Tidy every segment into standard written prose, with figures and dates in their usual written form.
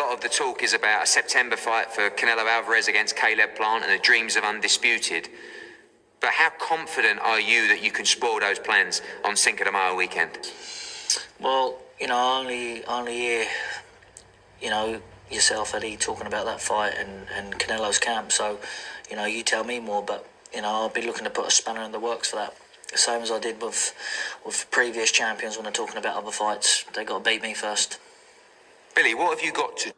lot of the talk is about a September fight for Canelo Alvarez against Caleb Plant and the dreams of Undisputed. But how confident are you that you can spoil those plans on Cinco de Mayo weekend? Well, I only hear, yourself, Eddie, talking about that fight and Canelo's camp. So, you tell me more. But, I'll be looking to put a spanner in the works for that. The same as I did with previous champions when they're talking about other fights. They got to beat me first. Billy, what have you got to...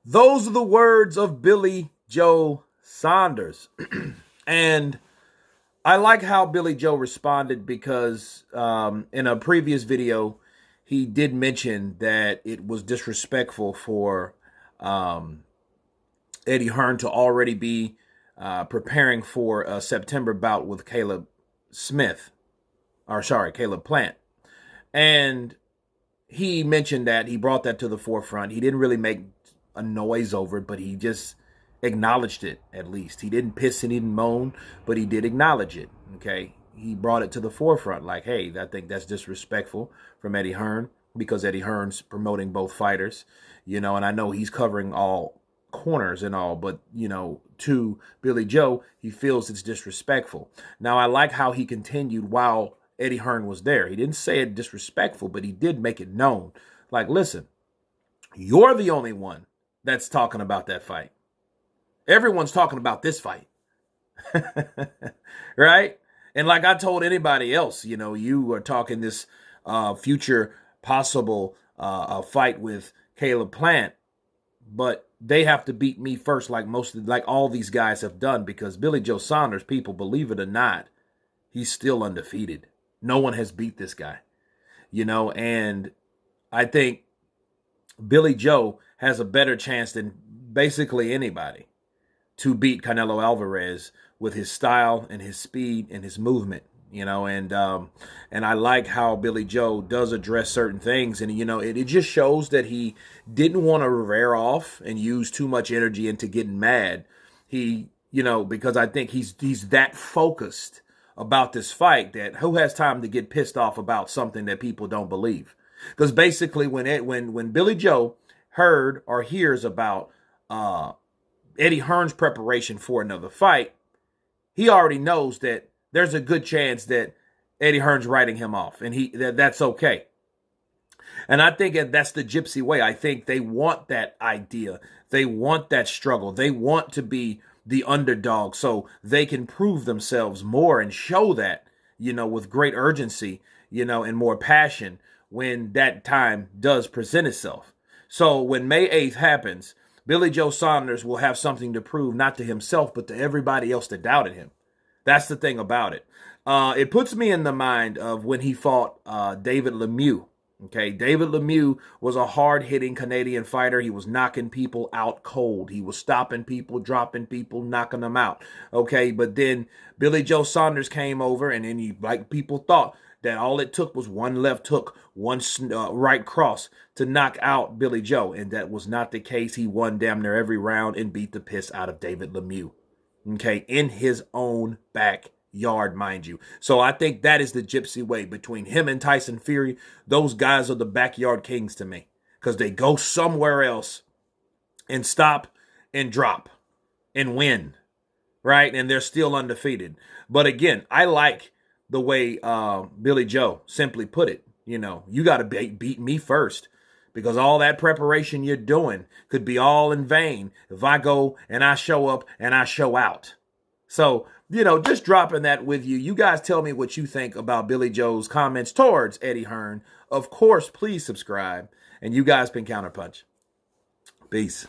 Those are the words of Billy Joe Saunders. And I like how Billy Joe responded because in a previous video, he did mention that it was disrespectful for Eddie Hearn to already be preparing for a September bout with Caleb Plant. And he mentioned that, he brought that to the forefront. He didn't really make a noise over it, but he just acknowledged it at least. He didn't piss and he didn't moan, but he did acknowledge it, okay? He brought it to the forefront like, hey, I think that's disrespectful from Eddie Hearn because Eddie Hearn's promoting both fighters, and I know he's covering all corners and all, but, to Billy Joe, he feels it's disrespectful. Now, I like how he continued while Eddie Hearn was there. He didn't say it disrespectful, but he did make it known. Like, listen, you're the only one that's talking about that fight. Everyone's talking about this fight. Right? And like I told anybody else, you are talking this future possible fight with Caleb Plant, but they have to beat me first like all these guys have done because Billy Joe Saunders, people, believe it or not, he's still undefeated. No one has beat this guy, and I think Billy Joe has a better chance than basically anybody to beat Canelo Alvarez with his style and his speed and his movement, and I like how Billy Joe does address certain things. And, it just shows that he didn't want to rear off and use too much energy into getting mad. He, because I think he's that focused about this fight that who has time to get pissed off about something that people don't believe? Because basically when Billy Joe heard or hears about Eddie Hearn's preparation for another fight, he already knows that there's a good chance that Eddie Hearn's writing him off, and that's okay. And I think that's the gypsy way. I think they want that idea. They want that struggle. They want to be the underdog so they can prove themselves more and show that, with great urgency, and more passion when that time does present itself. So when May 8th happens, Billy Joe Saunders will have something to prove, not to himself, but to everybody else that doubted him. That's the thing about it. It puts me in the mind of when he fought David Lemieux. Okay, David Lemieux was a hard-hitting Canadian fighter. He was knocking people out cold. He was stopping people, dropping people, knocking them out. Okay, but then Billy Joe Saunders came over, and then like people thought that all it took was one left hook, one right cross to knock out Billy Joe, and that was not the case. He won damn near every round and beat the piss out of David Lemieux. Okay, in his own backyard, mind you. So I think that is the gypsy way between him and Tyson Fury. Those guys are the backyard kings to me because they go somewhere else and stop and drop and win, right? And they're still undefeated. But again, I like the way Billy Joe simply put it. You got to beat me first. Because all that preparation you're doing could be all in vain if I go and I show up and I show out. So, just dropping that with you. You guys tell me what you think about Billy Joe's comments towards Eddie Hearn. Of course, please subscribe. And you guys been Counterpunch. Peace.